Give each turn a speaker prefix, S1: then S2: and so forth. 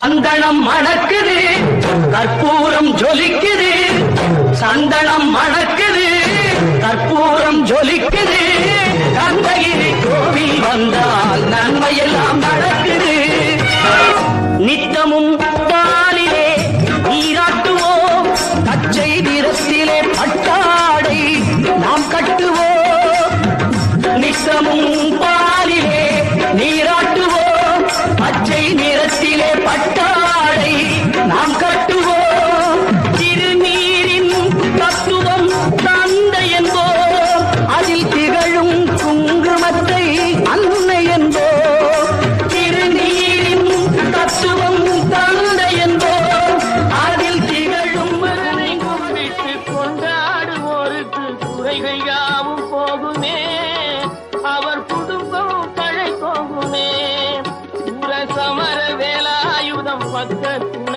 S1: சந்தனம் மணக்குது, கற்பூரம் ஜொலிக்குது. சந்தனம் மணக்குது, கற்பூரம் ஜொலிக்குது. கந்தகிரி கோவில் வந்தால் நன்மையெல்லாம் நடக்குது. நித்தமும் பாலிலே நீராட்டுவோம், பச்சை நிறத்திலே பட்டாடை நாம் கட்டுவோம். நித்தமும் பாலிலே நீராட்டுவோம், பச்சை நிறத்திலே பட்டாடை நாம் கட்டுவோம். திருநீரின் தத்துவம் தந்தை என்போம், அதில் திகழும் குங்குமத்தை அன்னை என்போம். திருநீரின் தத்துவம் தந்தை என்போம், அதில் திகழும்
S2: கும்பிட்டு கொண்டாடுவோருக்கு குறைகள் யாவும் போகுமே, அவர் குடும்பம் தழை போகுமே. சமர வேலாயுதம் பக்கத்து